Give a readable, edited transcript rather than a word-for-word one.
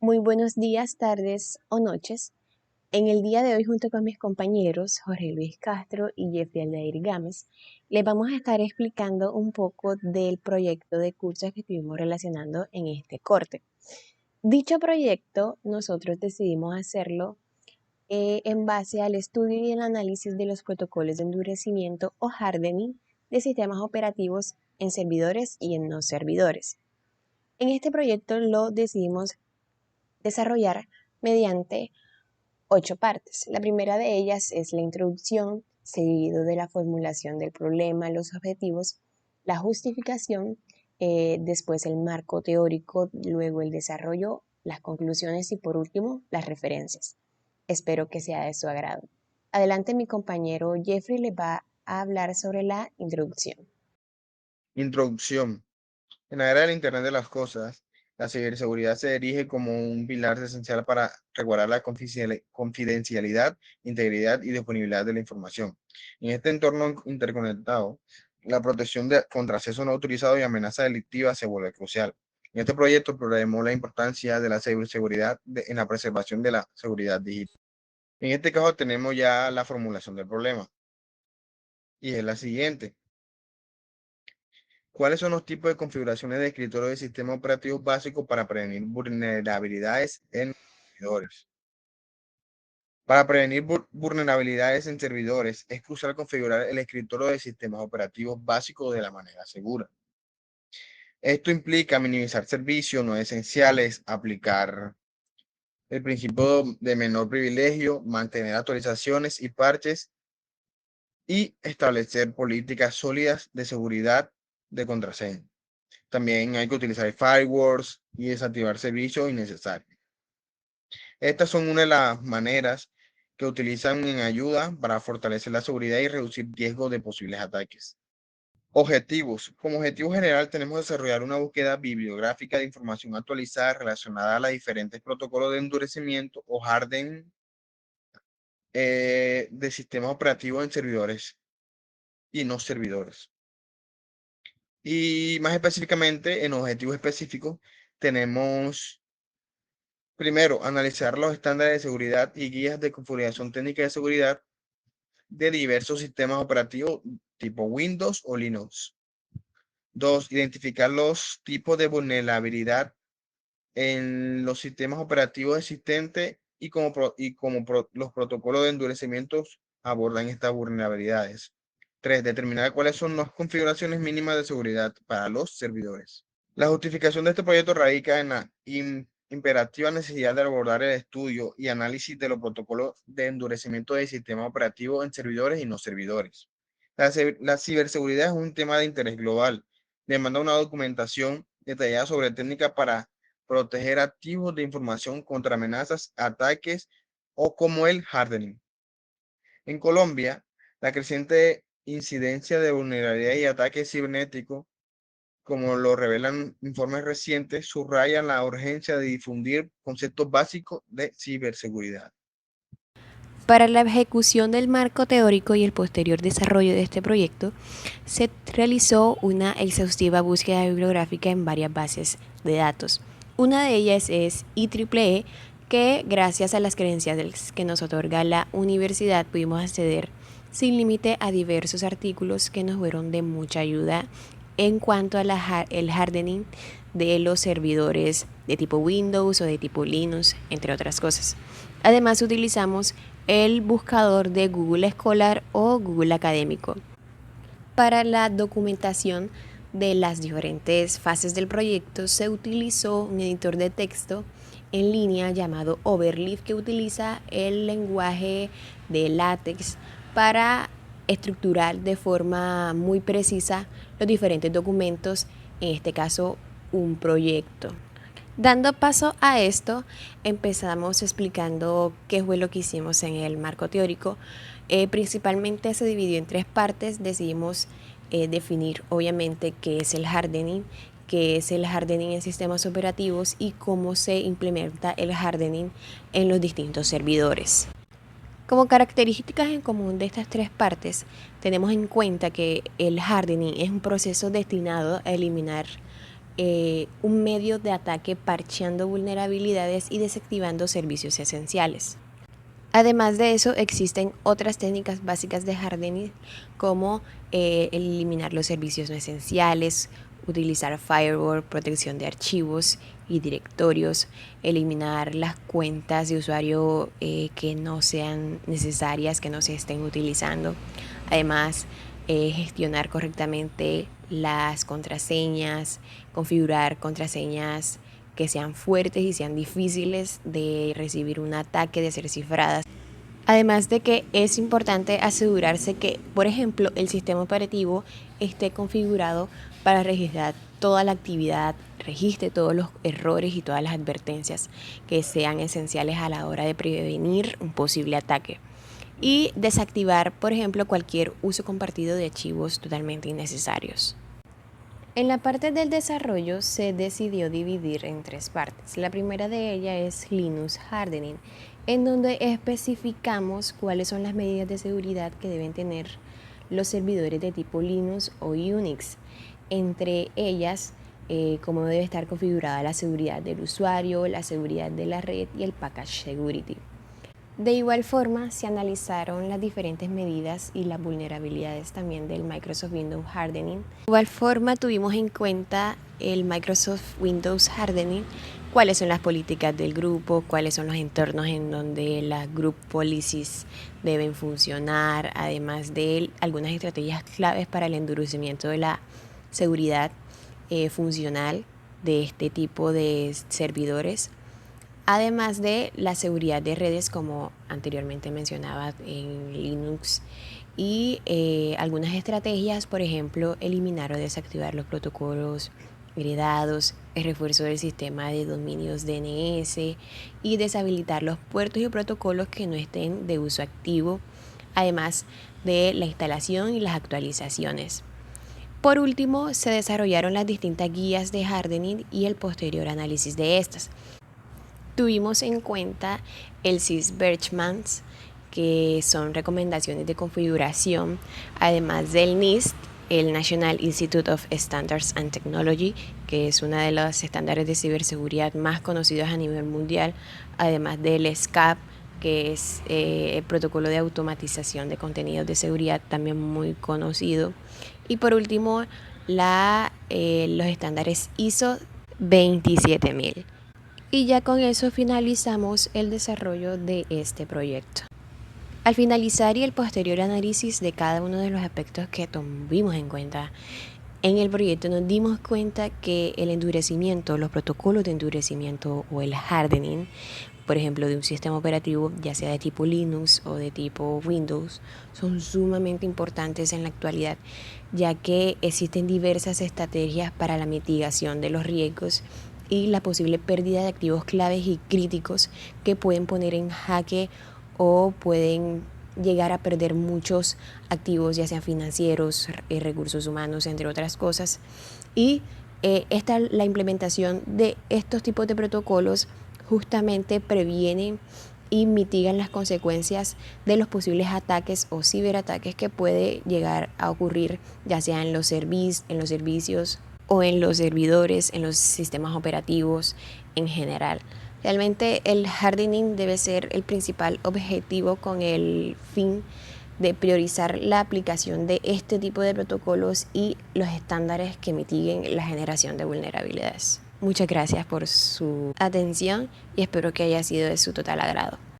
Muy buenos días, tardes o noches. En el día de hoy, junto con mis compañeros Jorge Luis Castro y Jeffrey Aldair Gámez, les vamos a estar explicando un poco del proyecto de cursos que estuvimos relacionando en este corte. Dicho proyecto, nosotros decidimos hacerlo en base al estudio y el análisis de los protocolos de endurecimiento o hardening de sistemas operativos en servidores y en no servidores. En este proyecto lo decidimos desarrollar mediante 8 partes. La primera de ellas es la introducción, seguido de la formulación del problema, los objetivos, la justificación, después el marco teórico, luego el desarrollo, las conclusiones y por último las referencias. Espero que sea de su agrado. Adelante, mi compañero Jeffrey les va a hablar sobre la introducción. Introducción. En la era del Internet de las cosas, la ciberseguridad se erige como un pilar esencial para resguardar la confidencialidad, integridad y disponibilidad de la información. En este entorno interconectado, la protección contra acceso no autorizado y amenaza delictiva se vuelve crucial. En este proyecto exploraremos la importancia de la ciberseguridad en la preservación de la seguridad digital. En este caso tenemos ya la formulación del problema y es la siguiente. ¿Cuáles son los tipos de configuraciones de escritorio de sistema operativo básico para prevenir vulnerabilidades en servidores? Para prevenir vulnerabilidades en servidores, es crucial configurar el escritorio de sistemas operativos básicos de la manera segura. Esto implica minimizar servicios no esenciales, aplicar el principio de menor privilegio, mantener actualizaciones y parches y establecer políticas sólidas de seguridad de contraseña. También hay que utilizar firewalls y desactivar servicios innecesarios. Estas son una de las maneras que utilizan en ayuda para fortalecer la seguridad y reducir riesgos de posibles ataques. Objetivos. Como objetivo general tenemos desarrollar una búsqueda bibliográfica de información actualizada relacionada a los diferentes protocolos de endurecimiento o hardening de sistemas operativos en servidores y no servidores. Y más específicamente, en objetivos específicos, tenemos primero, analizar los estándares de seguridad y guías de configuración técnica de seguridad de diversos sistemas operativos tipo Windows o Linux. Dos, identificar los tipos de vulnerabilidad en los sistemas operativos existentes y los protocolos de endurecimiento abordan estas vulnerabilidades. Tres, determinar cuáles son las configuraciones mínimas de seguridad para los servidores. La justificación de este proyecto radica en la imperativa necesidad de abordar el estudio y análisis de los protocolos de endurecimiento de sistemas operativos en servidores y no servidores. La ciberseguridad es un tema de interés global. Demanda una documentación detallada sobre técnicas para proteger activos de información contra amenazas, ataques o como el hardening. En Colombia, la creciente incidencia de vulnerabilidad y ataques cibernéticos, como lo revelan informes recientes, subrayan la urgencia de difundir conceptos básicos de ciberseguridad. Para la ejecución del marco teórico y el posterior desarrollo de este proyecto, se realizó una exhaustiva búsqueda bibliográfica en varias bases de datos. Una de ellas es IEEE, que gracias a las credenciales que nos otorga la universidad pudimos acceder sin límite a diversos artículos que nos fueron de mucha ayuda en cuanto a el hardening de los servidores de tipo Windows o de tipo Linux, entre otras cosas. Además utilizamos el buscador de Google Scholar o Google Académico. Para la documentación de las diferentes fases del proyecto se utilizó un editor de texto en línea llamado Overleaf, que utiliza el lenguaje de LaTeX para estructurar de forma muy precisa los diferentes documentos, en este caso un proyecto. Dando paso a esto, empezamos explicando qué fue lo que hicimos en el marco teórico. Principalmente se dividió en 3 partes. Decidimos definir obviamente qué es el hardening en sistemas operativos y cómo se implementa el hardening en los distintos servidores. Como características en común de estas 3 partes, tenemos en cuenta que el hardening es un proceso destinado a eliminar un medio de ataque parcheando vulnerabilidades y desactivando servicios esenciales. Además de eso, existen otras técnicas básicas de hardening como eliminar los servicios no esenciales, utilizar firewall, protección de archivos y directorios, eliminar las cuentas de usuario que no sean necesarias, que no se estén utilizando. Además, gestionar correctamente las contraseñas, configurar contraseñas que sean fuertes y sean difíciles de recibir un ataque, de ser cifradas. Además de que es importante asegurarse que, por ejemplo, el sistema operativo esté configurado para registrar toda la actividad, registre todos los errores y todas las advertencias que sean esenciales a la hora de prevenir un posible ataque. Y desactivar, por ejemplo, cualquier uso compartido de archivos totalmente innecesarios. En la parte del desarrollo se decidió dividir en tres partes. La primera de ellas es Linux Hardening, en donde especificamos cuáles son las medidas de seguridad que deben tener los servidores de tipo Linux o Unix. Entre ellas, cómo debe estar configurada la seguridad del usuario, la seguridad de la red y el package security. De igual forma, se analizaron las diferentes medidas y las vulnerabilidades también del Microsoft Windows Hardening. De igual forma, tuvimos en cuenta el Microsoft Windows Hardening, cuáles son las políticas del grupo, cuáles son los entornos en donde las group policies deben funcionar, además de algunas estrategias claves para el endurecimiento de la seguridad funcional de este tipo de servidores. Además de la seguridad de redes, como anteriormente mencionaba en Linux, y algunas estrategias, por ejemplo, eliminar o desactivar los protocolos heredados, el refuerzo del sistema de dominios DNS y deshabilitar los puertos y protocolos que no estén de uso activo, además de la instalación y las actualizaciones. Por último, se desarrollaron las distintas guías de hardening y el posterior análisis de estas. Tuvimos en cuenta el CIS-Benchmarks, que son recomendaciones de configuración, además del NIST, el National Institute of Standards and Technology, que es una de los estándares de ciberseguridad más conocidos a nivel mundial, además del SCAP, que es el protocolo de automatización de contenidos de seguridad, también muy conocido. Y por último, los estándares ISO 27000. Y ya con eso finalizamos el desarrollo de este proyecto. Al finalizar y el posterior análisis de cada uno de los aspectos que tuvimos en cuenta en el proyecto, nos dimos cuenta que el endurecimiento, los protocolos de endurecimiento o el hardening, por ejemplo, de un sistema operativo, ya sea de tipo Linux o de tipo Windows, son sumamente importantes en la actualidad, ya que existen diversas estrategias para la mitigación de los riesgos y la posible pérdida de activos claves y críticos que pueden poner en jaque o pueden llegar a perder muchos activos, ya sean financieros, recursos humanos, entre otras cosas. Y la implementación de estos tipos de protocolos justamente previenen y mitigan las consecuencias de los posibles ataques o ciberataques que puede llegar a ocurrir, ya sea en los servicios o en los servidores, en los sistemas operativos en general. Realmente el hardening debe ser el principal objetivo con el fin de priorizar la aplicación de este tipo de protocolos y los estándares que mitiguen la generación de vulnerabilidades. Muchas gracias por su atención y espero que haya sido de su total agrado.